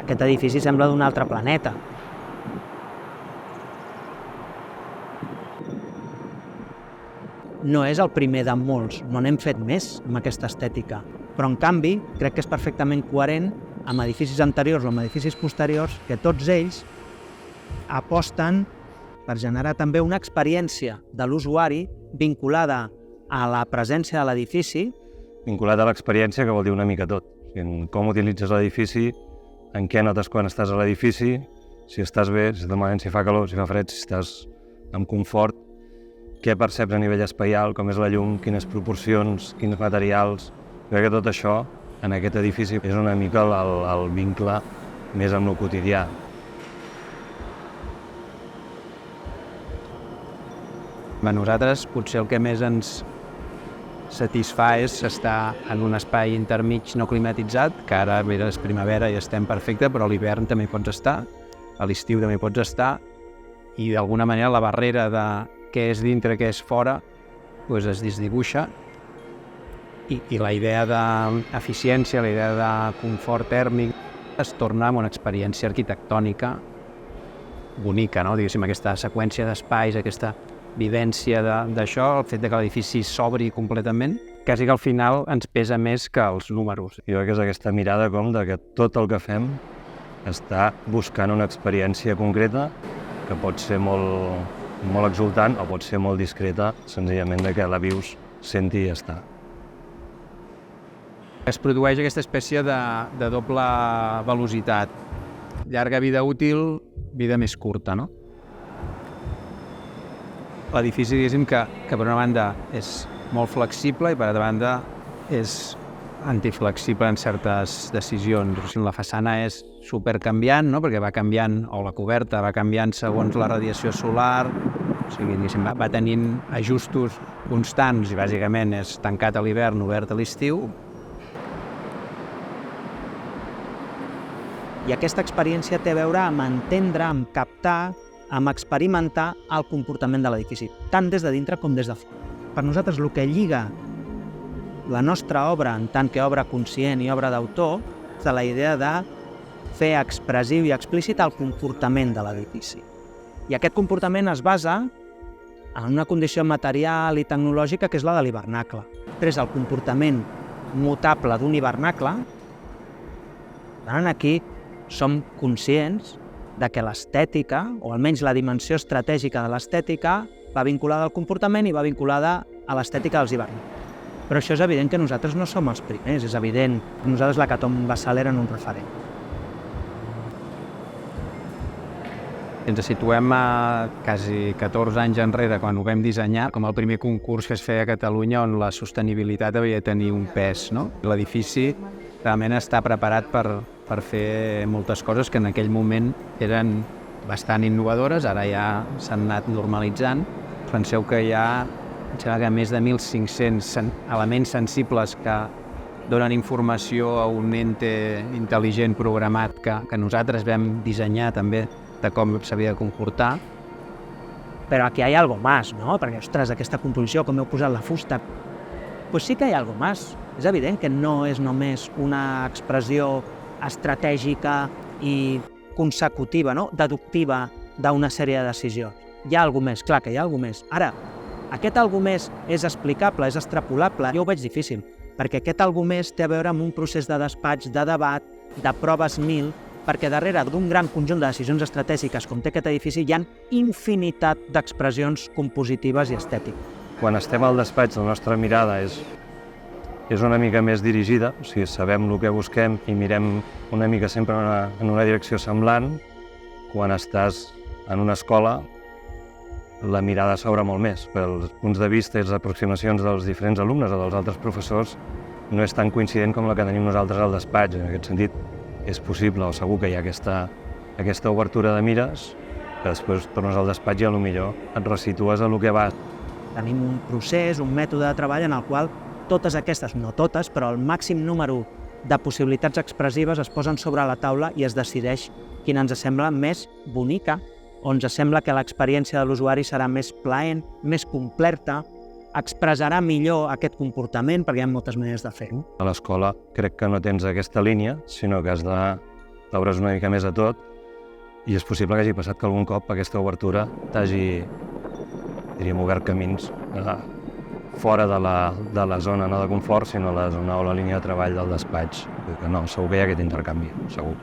Aquest edifici sembla d'un altre planeta. No és el primer de molts, no n'hem fet més amb aquesta estètica. Però, en canvi, crec que és perfectament coherent amb edificis anteriors o amb edificis posteriors que tots ells aposten per generar també una experiència de l'usuari vinculada a la presència de l'edifici. Vinculat a l'experiència, que vol dir una mica tot. En com utilitzes l'edifici, en què notes quan estàs a l'edifici, si estàs bé, si normalment si fa calor, si fa fred, si estàs amb confort, què perceps a nivell espaial, com és la llum, quines proporcions, quins materials. Crec que tot això, en aquest edifici, és una mica el vincle més amb el quotidià. A nosaltres potser el que més ens satisfà és estar en un espai intermig no climatitzat, que ara és primavera i estem perfecte, però a l'hivern també hi pots estar, a l'estiu també hi pots estar, i d'alguna manera la barrera de què és dintre, què és fora, doncs es desdibuixa, i la idea d'eficiència, la idea de confort tèrmic, es torna en una experiència arquitectònica bonica, no? Diguéssim, aquesta seqüència d'espais, aquesta vivència d'això, el fet que l'edifici s'obri completament, quasi que al final ens pesa més que els números. Jo crec que és aquesta mirada com de que tot el que fem està buscant una experiència concreta que pot ser molt exultant o pot ser molt discreta, senzillament de que la vius, senti i ja està. Es produeix aquesta espècie de doble velocitat. Llarga vida útil, vida més curta, no? L'edifici, diguéssim, que per una banda és molt flexible i per altra banda és antiflexible en certes decisions. O sigui, la façana és supercanviant, no? Perquè va canviant, o la coberta va canviant segons la radiació solar, o sigui, diguéssim, va tenint ajustos constants i bàsicament és tancat a l'hivern, obert a l'estiu. I aquesta experiència té a veure amb entendre, amb captar, amb experimentar el comportament de l'edifici, tant des de dintre com des de fora. Per nosaltres, el que lliga la nostra obra en tant que obra conscient i obra d'autor és la idea de fer expressiu i explícit el comportament de l'edifici. I aquest comportament es basa en una condició material i tecnològica que és la de l'hivernacle. Després, el comportament mutable d'un hivernacle, aquí som conscients de que l'estètica, o almenys la dimensió estratègica de l'estètica, va vinculada al comportament i va vinculada a l'estètica dels hivernacles. Però això és evident que nosaltres no som els primers, és evident. Nosaltres la Caton Basal eren un referent. Ens situem a quasi 14 anys enrere, quan ho vam dissenyar, com el primer concurs que es feia a Catalunya on la sostenibilitat havia de tenir un pes, no? L'edifici realment està preparat per fer moltes coses que en aquell moment eren bastant innovadores, ara ja s'han anat normalitzant. Penseu que hi ha més de 1.500 elements sensibles que donen informació a un ente intel·ligent programat que nosaltres vam dissenyar també de com s'havia de comportar. Però aquí hi ha algo más, no? Perquè, ostres, aquesta composició, com heu posat la fusta, pues sí que hi ha algo más. És evident que no és només una expressió estratègica i consecutiva, no? Deductiva d'una sèrie de decisions. Hi ha alguna més, clar que hi ha alguna més. Ara, aquest alguna més és explicable, és extrapolable, jo ho veig difícil, perquè aquest alguna més té a veure amb un procés de despatx, de debat, de proves 1000, perquè darrere d'un gran conjunt de decisions estratègiques com té aquest edifici hi ha infinitat d'expressions compositives i estètiques. Quan estem al despatx, la nostra mirada és una mica més dirigida, o sigui, sabem el que busquem i mirem una mica sempre en una direcció semblant. Quan estàs en una escola, la mirada s'obre molt més. Pels punts de vista i les aproximacions dels diferents alumnes o dels altres professors no és tan coincident com la que tenim nosaltres al despatx. En aquest sentit, és possible o segur que hi ha aquesta obertura de mires, que després tornes al despatx i potser et resitues a lo que vas. Tenim un procés, un mètode de treball en el qual totes aquestes, no totes, però el màxim número de possibilitats expressives es posen sobre la taula i es decideix quina ens sembla més bonica, o ens sembla que l'experiència de l'usuari serà més plaent, més completa, expressarà millor aquest comportament, perquè hi ha moltes maneres de fer-ho. A l'escola crec que no tens aquesta línia, sinó que has de t'obres una mica més a tot i és possible que hagi passat que algun cop aquesta obertura t'hagi, diríem, obert camins fora de la zona no de confort, sinó la zona o la línia de treball del despatx. Que no, segur que hi ha aquest intercanvi, segur.